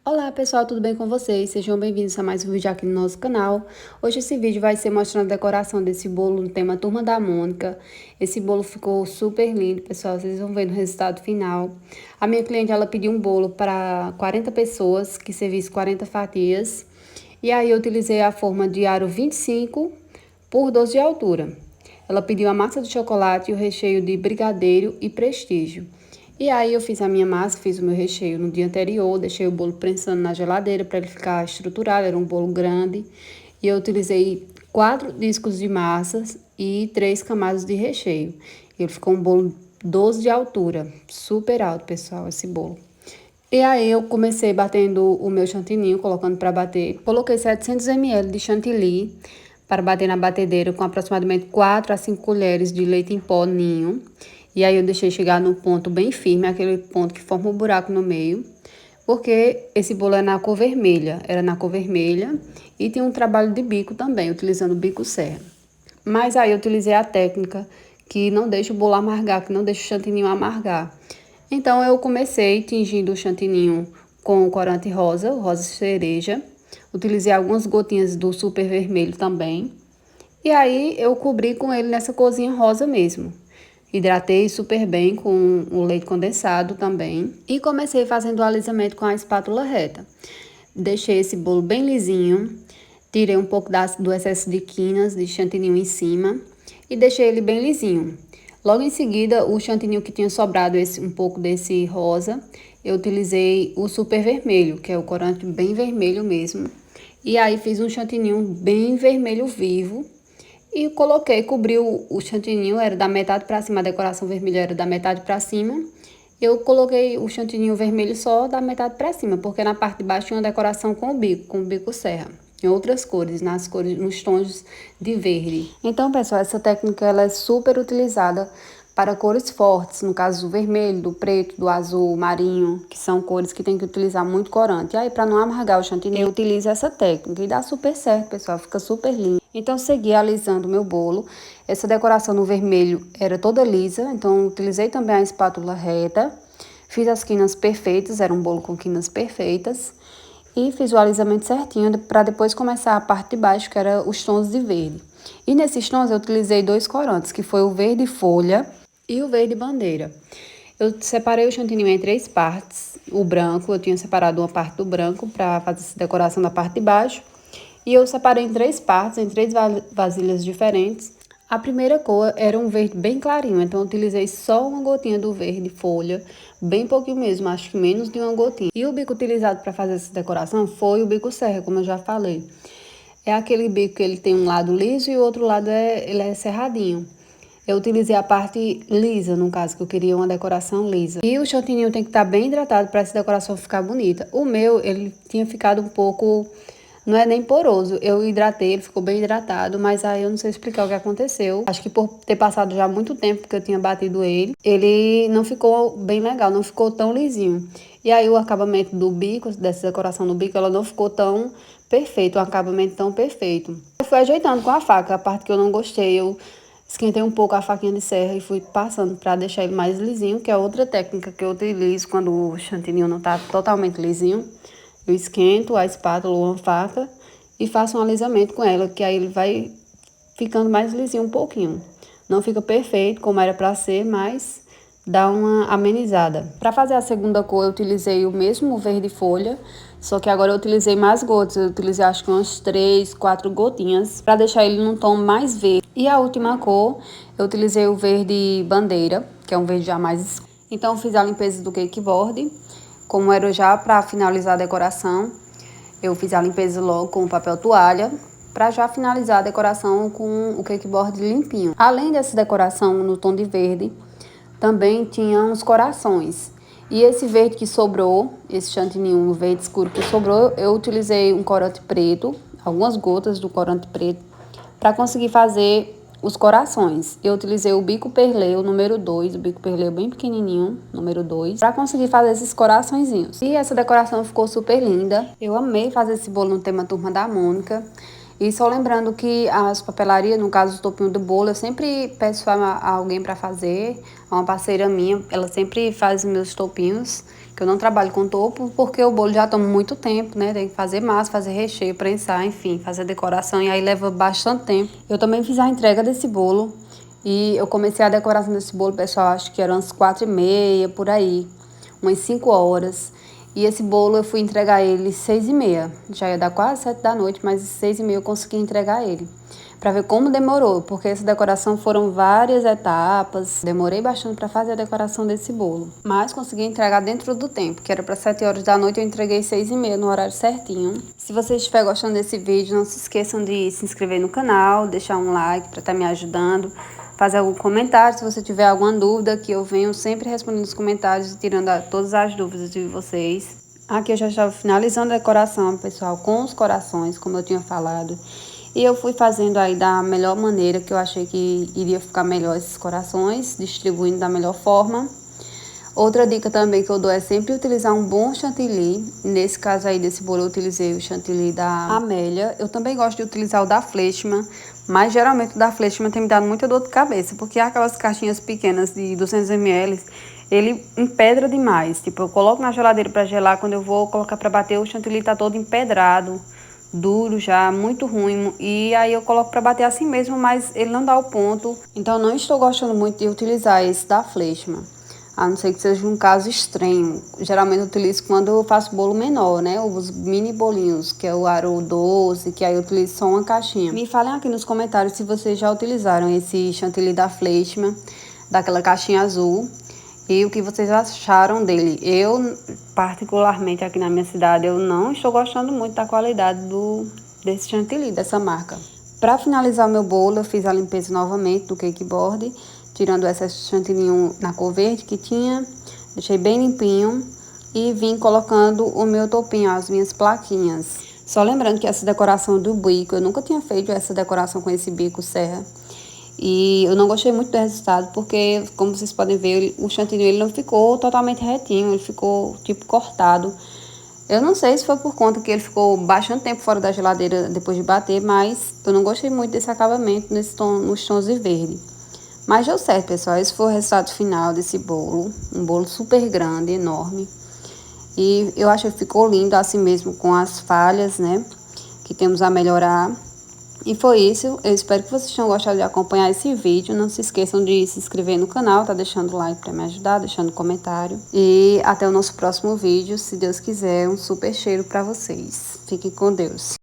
Olá pessoal, tudo bem com vocês? Sejam bem-vindos a mais um vídeo aqui no nosso canal. Hoje esse vídeo vai ser mostrando a decoração desse bolo no tema Turma da Mônica. Esse bolo ficou super lindo, pessoal, vocês vão ver no resultado final. A minha cliente, ela pediu um bolo para 40 pessoas, que servisse 40 fatias. E aí eu utilizei a forma de aro 25 por 12 de altura. Ela pediu a massa de chocolate e o recheio de brigadeiro e prestígio. E aí eu fiz a minha massa, fiz o meu recheio no dia anterior, deixei o bolo prensando na geladeira para ele ficar estruturado, era um bolo grande. E eu utilizei 4 discos de massas e 3 camadas de recheio. Ele ficou um bolo 12 de altura, super alto, pessoal, esse bolo. E aí eu comecei batendo o meu chantininho, colocando para bater. Coloquei 700 ml de chantilly para bater na batedeira com aproximadamente 4 a 5 colheres de leite em pó ninho. E aí eu deixei chegar no ponto bem firme, aquele ponto que forma um buraco no meio, porque esse bolo é na cor vermelha, era na cor vermelha e tem um trabalho de bico também, utilizando o bico serra. Mas aí eu utilizei a técnica que não deixa o bolo amargar, que não deixa o chantininho amargar. Então eu comecei tingindo o chantininho com o corante rosa, o rosa cereja. Utilizei algumas gotinhas do super vermelho também. E aí eu cobri com ele nessa corzinha rosa mesmo. Hidratei super bem com o leite condensado também. E comecei fazendo o alisamento com a espátula reta. Deixei esse bolo bem lisinho. Tirei um pouco do excesso de quinas, de chantininho em cima. E deixei ele bem lisinho. Logo em seguida, o chantininho que tinha sobrado um pouco desse rosa, eu utilizei o super vermelho, que é o corante bem vermelho mesmo. E aí fiz um chantininho bem vermelho vivo. E coloquei, cobri o chantininho, era da metade para cima, a decoração vermelha era da metade para cima. Eu coloquei o chantininho vermelho só da metade para cima, porque na parte de baixo tinha uma decoração com o bico serra. Em outras cores, nos tons de verde. Então, pessoal, essa técnica ela é super utilizada para cores fortes, no caso do vermelho, do preto, do azul marinho, que são cores que tem que utilizar muito corante. E aí, para não amargar o chantilly, eu utilizo essa técnica e dá super certo, pessoal, fica super lindo. Então, segui alisando o meu bolo. Essa decoração no vermelho era toda lisa, então utilizei também a espátula reta. Fiz as quinas perfeitas, era um bolo com quinas perfeitas. E fiz o alisamento certinho para depois começar a parte de baixo, que era os tons de verde. E nesses tons eu utilizei 2 corantes, que foi o verde folha e o verde bandeira. Eu separei o chantininho em 3 partes. O branco, eu tinha separado uma parte do branco para fazer essa decoração da parte de baixo. E eu separei em 3 partes, em 3 vasilhas diferentes. A primeira cor era um verde bem clarinho, então eu utilizei só uma gotinha do verde folha, bem pouquinho mesmo, acho que menos de uma gotinha. E o bico utilizado para fazer essa decoração foi o bico serra, como eu já falei. É aquele bico que ele tem um lado liso e o outro lado ele é serradinho. Eu utilizei a parte lisa, no caso, que eu queria uma decoração lisa. E o chantininho tem que estar bem hidratado para essa decoração ficar bonita. O meu, ele tinha ficado um pouco... Não é nem poroso, eu hidratei, ele ficou bem hidratado, mas aí eu não sei explicar o que aconteceu. Acho que por ter passado já muito tempo que eu tinha batido ele não ficou bem legal, não ficou tão lisinho. E aí o acabamento do bico, dessa decoração do bico, ela não ficou tão perfeito, um acabamento tão perfeito. Eu fui ajeitando com a faca, a parte que eu não gostei, eu esquentei um pouco a faquinha de serra e fui passando para deixar ele mais lisinho, que é outra técnica que eu utilizo quando o chantininho não tá totalmente lisinho. Eu esquento a espátula ou a faca e faço um alisamento com ela, que aí ele vai ficando mais lisinho um pouquinho. Não fica perfeito como era para ser, mas dá uma amenizada. Para fazer a segunda cor, eu utilizei o mesmo verde folha, só que agora eu utilizei mais gotas. Eu utilizei acho que umas 3, 4 gotinhas para deixar ele num tom mais verde. E a última cor, eu utilizei o verde bandeira, que é um verde já mais escuro. Então, eu fiz a limpeza do cakeboard. Como era já para finalizar a decoração, eu fiz a limpeza logo com o papel toalha, para já finalizar a decoração com o cakeboard limpinho. Além dessa decoração no tom de verde, também tinha uns corações. E esse verde que sobrou, esse chantininho verde escuro que sobrou, eu utilizei um corante preto, algumas gotas do corante preto, para conseguir fazer os corações. Eu utilizei o bico perlê, o número 2, o bico perlê bem pequenininho, número 2, para conseguir fazer esses coraçõezinhos. E essa decoração ficou super linda. Eu amei fazer esse bolo no tema Turma da Mônica. E só lembrando que as papelarias, no caso o topinho do bolo, eu sempre peço a alguém para fazer, a uma parceira minha, ela sempre faz meus topinhos. que eu não trabalho com topo, porque o bolo já toma muito tempo, né? Tem que fazer massa, fazer recheio, prensar, enfim, fazer decoração, e aí leva bastante tempo. Eu também fiz a entrega desse bolo, e eu comecei a decoração desse bolo, pessoal, acho que eram umas 4h30, por aí, umas 5 horas. E esse bolo eu fui entregar ele 6h30. Já ia dar quase 7 da noite, mas 6h30 eu consegui entregar ele. Pra ver como demorou, porque essa decoração foram várias etapas. Demorei bastante pra fazer a decoração desse bolo. Mas consegui entregar dentro do tempo, que era pra 7 horas da noite, eu entreguei 6h30 no horário certinho. Se você estiver gostando desse vídeo, não se esqueçam de se inscrever no canal, deixar um like pra estar me ajudando. Fazer algum comentário, se você tiver alguma dúvida, que eu venho sempre respondendo nos comentários e tirando todas as dúvidas de vocês. Aqui eu já estava finalizando a decoração, pessoal, com os corações, como eu tinha falado. E eu fui fazendo aí da melhor maneira que eu achei que iria ficar melhor esses corações, distribuindo da melhor forma. Outra dica também que eu dou é sempre utilizar um bom chantilly. Nesse caso aí desse bolo eu utilizei o chantilly da Amélia. Eu também gosto de utilizar o da Fleischmann, mas geralmente o da Fleischmann tem me dado muita dor de cabeça, porque aquelas caixinhas pequenas de 200 ml, ele empedra demais. Tipo, eu coloco na geladeira para gelar, quando eu vou colocar para bater, o chantilly tá todo empedrado, duro já, muito ruim, e aí eu coloco para bater assim mesmo, mas ele não dá o ponto. Então eu não estou gostando muito de utilizar esse da Fleischmann, a não ser que seja um caso extremo. Geralmente eu utilizo quando eu faço bolo menor, né, os mini bolinhos, que é o aro doce, que aí eu utilizo só uma caixinha. Me falem aqui nos comentários se vocês já utilizaram esse chantilly da Fleischmann, daquela caixinha azul, e o que vocês acharam dele. Eu, particularmente aqui na minha cidade, eu não estou gostando muito da qualidade desse chantilly, dessa marca. Para finalizar o meu bolo, eu fiz a limpeza novamente do cake board, tirando o excesso de chantilly na cor verde que tinha, deixei bem limpinho e vim colocando o meu topinho, as minhas plaquinhas. Só lembrando que essa decoração do bico, eu nunca tinha feito essa decoração com esse bico serra. E eu não gostei muito do resultado, porque, como vocês podem ver, o chantilly ele não ficou totalmente retinho, ele ficou, tipo, cortado. Eu não sei se foi por conta que ele ficou bastante tempo fora da geladeira depois de bater, mas eu não gostei muito desse acabamento nos tons de verde. Mas deu certo, pessoal. Esse foi o resultado final desse bolo. Um bolo super grande, enorme. E eu acho que ficou lindo assim mesmo, com as falhas, né, que temos a melhorar. E foi isso, eu espero que vocês tenham gostado de acompanhar esse vídeo. Não se esqueçam de se inscrever no canal, tá deixando o like para me ajudar, deixando comentário. E até o nosso próximo vídeo, se Deus quiser, um super cheiro para vocês. Fiquem com Deus.